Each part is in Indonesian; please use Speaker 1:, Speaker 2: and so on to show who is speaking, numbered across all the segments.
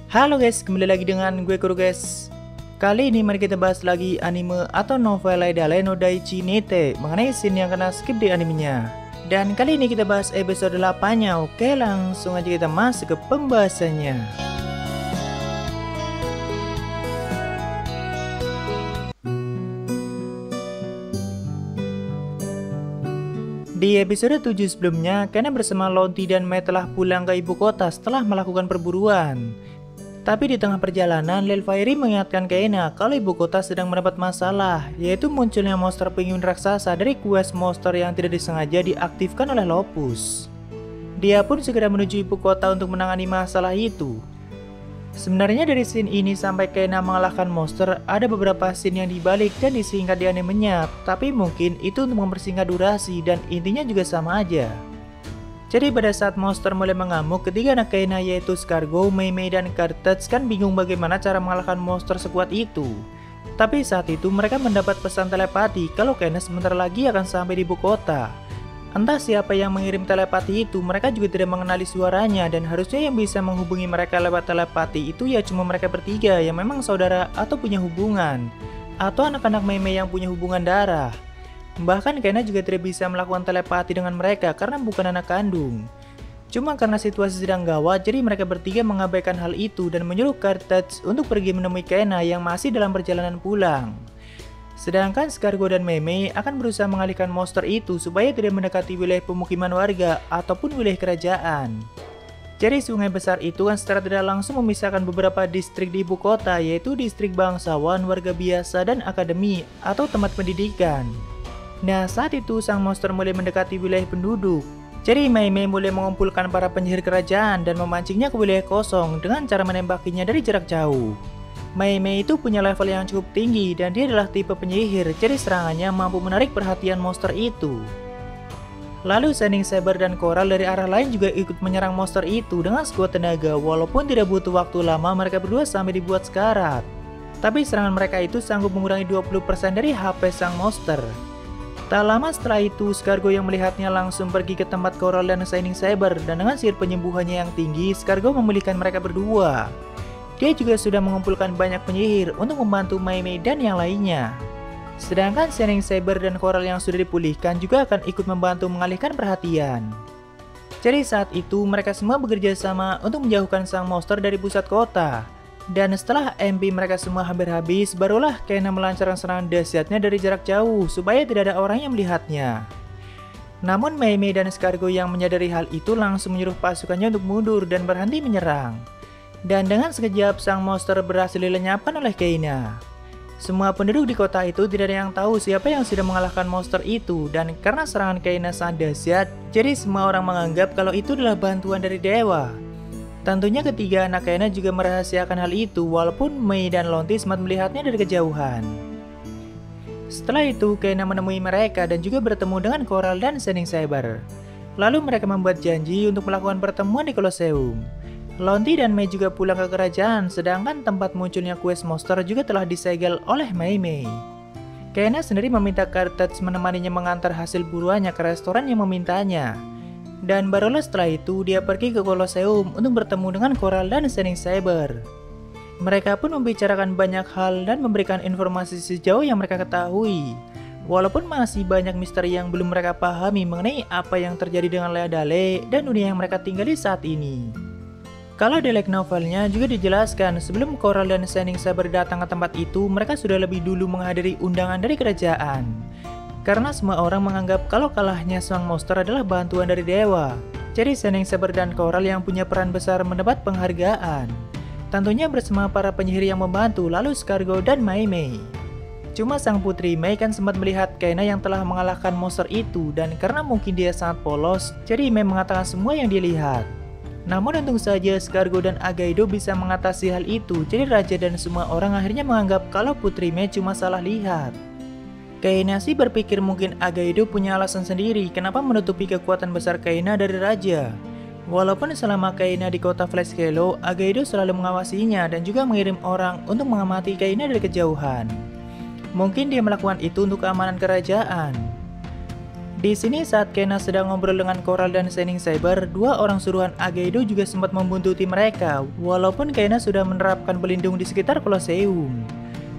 Speaker 1: Halo guys, kembali lagi dengan gue Kuro guys. Kali ini mari kita bahas lagi anime atau novel Idale no Daichi Nite mengenai scene yang kena skip di animenya. Dan kali ini kita bahas episode 8-nya. Oke, langsung aja kita masuk ke pembahasannya. Di episode 7 sebelumnya, Kena bersama Lonti dan Mei telah pulang ke ibu kota setelah melakukan perburuan. Tapi di tengah perjalanan, Lil Fairy mengingatkan Kena kalau ibu kota sedang mendapat masalah, yaitu munculnya monster penguin raksasa dari quest monster yang tidak disengaja diaktifkan oleh Lopus. Dia pun segera menuju ibu kota untuk menangani masalah itu. Sebenarnya dari scene ini sampai Kena mengalahkan monster, ada beberapa scene yang dibalik dan disingkat di animenya, tapi mungkin itu untuk mempersingkat durasi dan intinya juga sama aja. Jadi pada saat monster mulai mengamuk, ketiga anak Kena yaitu Scargo, Mei Mei, dan Carthage kan bingung bagaimana cara mengalahkan monster sekuat itu. Tapi saat itu mereka mendapat pesan telepati kalau Kena sebentar lagi akan sampai di ibu kota. Entah siapa yang mengirim telepati itu, mereka juga tidak mengenali suaranya dan harusnya yang bisa menghubungi mereka lewat telepati itu ya cuma mereka bertiga yang memang saudara atau punya hubungan, atau anak-anak Mei Mei yang punya hubungan darah. Bahkan Kena juga tidak bisa melakukan telepati dengan mereka karena bukan anak kandung. Cuma karena situasi sedang gawat, jadi mereka bertiga mengabaikan hal itu dan menyuruh Carthage untuk pergi menemui Kena yang masih dalam perjalanan pulang. Sedangkan Scargo dan Mei Mei akan berusaha mengalihkan monster itu supaya tidak mendekati wilayah pemukiman warga ataupun wilayah kerajaan. Jadi sungai besar itu kan secara tidak langsung memisahkan beberapa distrik di ibu kota, yaitu distrik bangsawan, warga biasa, dan akademi atau tempat pendidikan. Nah, saat itu sang monster mulai mendekati wilayah penduduk. Jadi Mei Mei mulai mengumpulkan para penyihir kerajaan dan memancingnya ke wilayah kosong dengan cara menembakinya dari jarak jauh. Mei Mei itu punya level yang cukup tinggi dan dia adalah tipe penyihir, jadi serangannya mampu menarik perhatian monster itu. Lalu Shining Saber dan Coral dari arah lain juga ikut menyerang monster itu dengan sekuat tenaga, walaupun tidak butuh waktu lama mereka berdua sampai dibuat sekarat. Tapi serangan mereka itu sanggup mengurangi 20% dari HP sang monster. Tak lama setelah itu, Scargo yang melihatnya langsung pergi ke tempat Coral dan Shining Saber, dan dengan sihir penyembuhannya yang tinggi, Scargo memulihkan mereka berdua. Dia juga sudah mengumpulkan banyak penyihir untuk membantu Mei Mei dan yang lainnya. Sedangkan Shining Saber dan Coral yang sudah dipulihkan juga akan ikut membantu mengalihkan perhatian. Jadi saat itu mereka semua bekerja sama untuk menjauhkan sang monster dari pusat kota. Dan setelah MP mereka semua hampir habis, barulah Kena melancarkan serangan dahsyatnya dari jarak jauh supaya tidak ada orang yang melihatnya. Namun Mei Mei dan Scargo yang menyadari hal itu langsung menyuruh pasukannya untuk mundur dan berhenti menyerang. Dan dengan sekejap sang monster berhasil dilenyapkan oleh Kena. Semua penduduk di kota itu tidak ada yang tahu siapa yang sudah mengalahkan monster itu, dan karena serangan Kena sangat dahsyat, jadi semua orang menganggap kalau itu adalah bantuan dari dewa. Tentunya ketiga anak Kena juga merahasiakan hal itu walaupun Mei dan Lonti sempat melihatnya dari kejauhan. Setelah itu Kena menemui mereka dan juga bertemu dengan Coral dan Shining Saber. Lalu mereka membuat janji untuk melakukan pertemuan di Colosseum. Lonti dan Mei juga pulang ke kerajaan, sedangkan tempat munculnya quest monster juga telah disegel oleh Mei Mei. Kena sendiri meminta Carthage menemaninya mengantar hasil buruannya ke restoran yang memintanya. Dan barulah setelah itu dia pergi ke Colosseum untuk bertemu dengan Coral dan Shining Saber. Mereka pun membicarakan banyak hal dan memberikan informasi sejauh yang mereka ketahui. Walaupun masih banyak misteri yang belum mereka pahami mengenai apa yang terjadi dengan Idale dan dunia yang mereka tinggali saat ini. Kalau di light novelnya juga dijelaskan sebelum Coral dan Shining Saber datang ke tempat itu, mereka sudah lebih dulu menghadiri undangan dari kerajaan. Karena semua orang menganggap kalau kalahnya sang monster adalah bantuan dari dewa. Jadi Shining Saber dan Coral yang punya peran besar mendapat penghargaan. Tentunya bersama para penyihir yang membantu, lalu Scargo dan Mei Mei. Cuma sang putri Mei kan sempat melihat Kena yang telah mengalahkan monster itu, dan karena mungkin dia sangat polos, jadi Mei mengatakan semua yang dilihat. Namun untung saja Scargo dan Agaido bisa mengatasi hal itu, jadi raja dan semua orang akhirnya menganggap kalau putri Mei cuma salah lihat. Kena sih berpikir mungkin Agaido punya alasan sendiri kenapa menutupi kekuatan besar Kena dari raja. Walaupun selama Kena di kota Flash Hello, Agaido selalu mengawasinya dan juga mengirim orang untuk mengamati Kena dari kejauhan. Mungkin dia melakukan itu untuk keamanan kerajaan. Di sini saat Kena sedang ngobrol dengan Coral dan Shining Saber, dua orang suruhan Agaido juga sempat membuntuti mereka, walaupun Kena sudah menerapkan pelindung di sekitar Colosseum.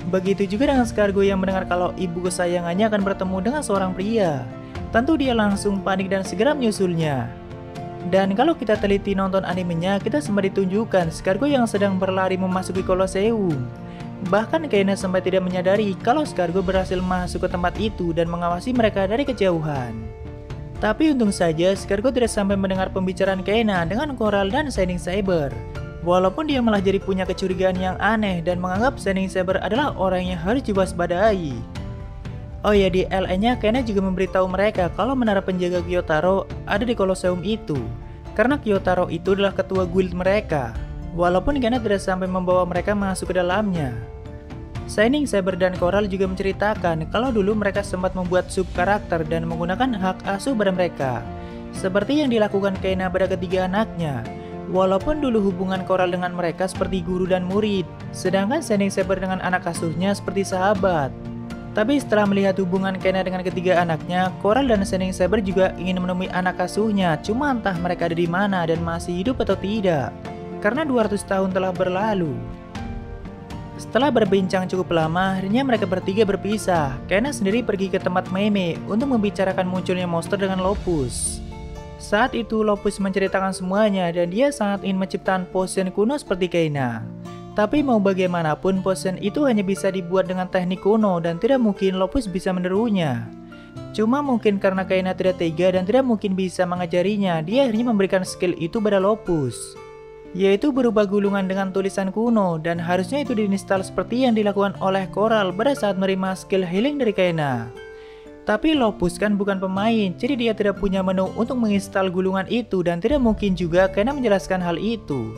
Speaker 1: Begitu juga dengan Scargo yang mendengar kalau ibu kesayangannya akan bertemu dengan seorang pria. Tentu dia langsung panik dan segera menyusulnya. Dan kalau kita teliti nonton animenya, kita sempat ditunjukkan Scargo yang sedang berlari memasuki Colosseum. Bahkan Kena sampai tidak menyadari kalau Scargo berhasil masuk ke tempat itu dan mengawasi mereka dari kejauhan. Tapi untung saja Scargo tidak sampai mendengar pembicaraan Kena dengan Coral dan Shining Saber. Walaupun dia malah jadi punya kecurigaan yang aneh dan menganggap Shining Saber adalah orang yang harus diwaspadai. Oh ya, di LA-nya Kena juga memberitahu mereka kalau menara penjaga Gyotaro ada di Colosseum itu. Karena Gyotaro itu adalah ketua guild mereka. Walaupun Kena tidak sampai membawa mereka masuk ke dalamnya. Shining Saber dan Coral juga menceritakan kalau dulu mereka sempat membuat sub karakter dan menggunakan hak asuh pada mereka, seperti yang dilakukan Kena pada ketiga anaknya. Walaupun dulu hubungan Coral dengan mereka seperti guru dan murid, sedangkan Shining Saber dengan anak asuhnya seperti sahabat. Tapi setelah melihat hubungan Kena dengan ketiga anaknya, Coral dan Shining Saber juga ingin menemui anak asuhnya, cuma entah mereka ada di mana dan masih hidup atau tidak. Karena 200 tahun telah berlalu. Setelah berbincang cukup lama, akhirnya mereka bertiga berpisah. Kena sendiri pergi ke tempat Meme untuk membicarakan munculnya monster dengan Lopus. Saat itu Lopus menceritakan semuanya dan dia sangat ingin menciptakan potion kuno seperti Kena. Tapi mau bagaimanapun potion itu hanya bisa dibuat dengan teknik kuno dan tidak mungkin Lopus bisa menirunya. Cuma mungkin karena Kena tidak tega dan tidak mungkin bisa mengajarinya, dia akhirnya memberikan skill itu pada Lopus, yaitu berupa gulungan dengan tulisan kuno, dan harusnya itu diinstal seperti yang dilakukan oleh Coral pada saat menerima skill healing dari Kena. Tapi Lopus kan bukan pemain, jadi dia tidak punya menu untuk menginstal gulungan itu dan tidak mungkin juga Kena menjelaskan hal itu.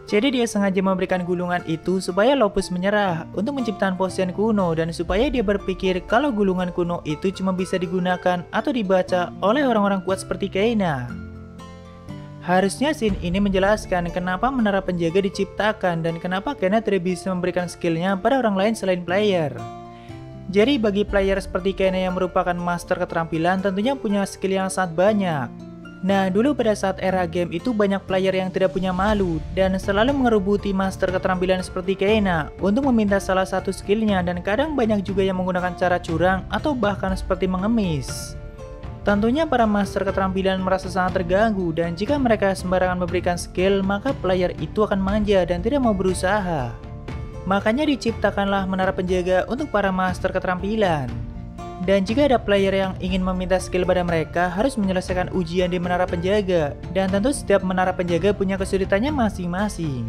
Speaker 1: Jadi dia sengaja memberikan gulungan itu supaya Lopus menyerah untuk menciptakan potion kuno dan supaya dia berpikir kalau gulungan kuno itu cuma bisa digunakan atau dibaca oleh orang-orang kuat seperti Kena. Harusnya scene ini menjelaskan kenapa menara penjaga diciptakan dan kenapa Kena tidak bisa memberikan skillnya pada orang lain selain player. Jadi bagi player seperti Kena yang merupakan master keterampilan tentunya punya skill yang sangat banyak. Nah dulu pada saat era game itu banyak player yang tidak punya malu dan selalu mengerubuti master keterampilan seperti Kena untuk meminta salah satu skillnya, dan kadang banyak juga yang menggunakan cara curang atau bahkan seperti mengemis. Tentunya para master keterampilan merasa sangat terganggu dan jika mereka sembarangan memberikan skill maka player itu akan manja dan tidak mau berusaha. Makanya diciptakanlah menara penjaga untuk para master keterampilan. Dan jika ada player yang ingin meminta skill pada mereka harus menyelesaikan ujian di menara penjaga, dan tentu setiap menara penjaga punya kesulitannya masing-masing.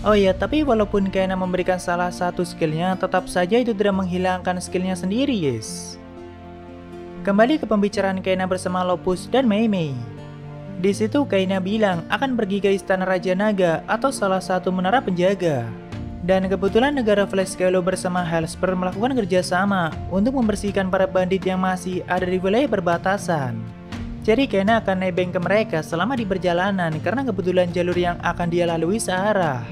Speaker 1: Oh ya, tapi walaupun Kena memberikan salah satu skillnya, tetap saja itu tidak menghilangkan skillnya sendiri, guys. Kembali ke pembicaraan Kena bersama Lopus dan Mei. Di situ Kena bilang akan pergi ke Istana Raja Naga atau salah satu menara penjaga. Dan kebetulan negara Flash Kylo bersama Hellspear melakukan kerjasama untuk membersihkan para bandit yang masih ada di wilayah perbatasan. Jadi Kena akan nebeng ke mereka selama di perjalanan karena kebetulan jalur yang akan dia lalui searah.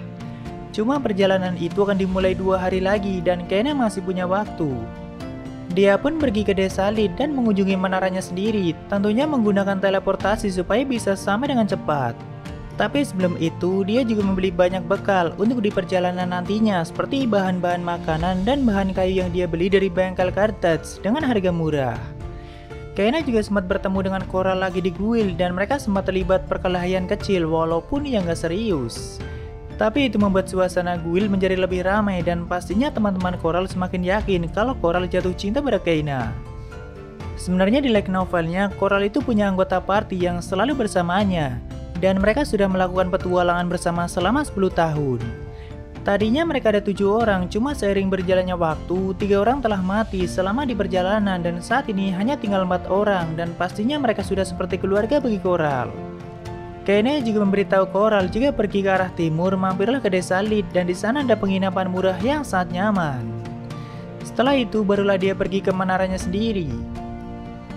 Speaker 1: Cuma perjalanan itu akan dimulai 2 hari lagi dan Kena masih punya waktu. Dia pun pergi ke desa Lid dan mengunjungi menaranya sendiri, tentunya menggunakan teleportasi supaya bisa sampai dengan cepat. Tapi sebelum itu, dia juga membeli banyak bekal untuk di perjalanan nantinya, seperti bahan-bahan makanan dan bahan kayu yang dia beli dari bengkel Carthage dengan harga murah. Kena juga sempat bertemu dengan Coral lagi di guild dan mereka sempat terlibat perkelahian kecil walaupun yang gak serius. Tapi itu membuat suasana guild menjadi lebih ramai dan pastinya teman-teman Coral semakin yakin kalau Coral jatuh cinta pada Kena. Sebenarnya di light novelnya, Coral itu punya anggota party yang selalu bersamanya, dan mereka sudah melakukan petualangan bersama selama 10 tahun. Tadinya mereka ada 7 orang, cuma seiring berjalannya waktu, 3 orang telah mati selama di perjalanan dan saat ini hanya tinggal 4 orang dan pastinya mereka sudah seperti keluarga bagi Coral. Kena juga memberitahu Coral jika pergi ke arah timur mampirlah ke desa Lid dan di sana ada penginapan murah yang sangat nyaman. Setelah itu barulah dia pergi ke menaranya sendiri.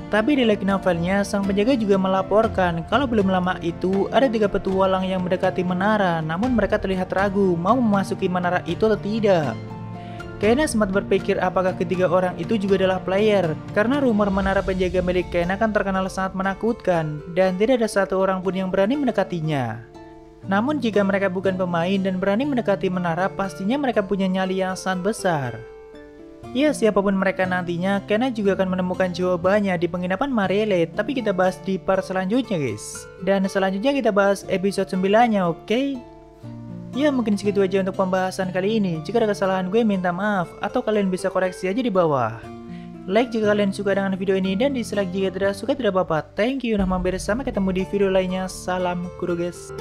Speaker 1: Tapi di light novelnya sang penjaga juga melaporkan kalau belum lama itu ada 3 petualang yang mendekati menara namun mereka terlihat ragu mau memasuki menara itu atau tidak. Kena sempat berpikir apakah ketiga orang itu juga adalah player, karena rumor menara penjaga milik Kena kan terkenal sangat menakutkan, dan tidak ada satu orang pun yang berani mendekatinya. Namun jika mereka bukan pemain dan berani mendekati menara, pastinya mereka punya nyali yang sangat besar. Ya, siapapun mereka nantinya, Kena juga akan menemukan jawabannya di penginapan Marele, tapi kita bahas di part selanjutnya guys. Dan selanjutnya kita bahas episode 9-nya, oke? Ya, mungkin segitu aja untuk pembahasan kali ini. Jika ada kesalahan gue minta maaf, atau kalian bisa koreksi aja di bawah. Like jika kalian suka dengan video ini, dan dislike jika tidak suka tidak apa-apa. Thank you udah mampir, sampai ketemu di video lainnya. Salam guru guys.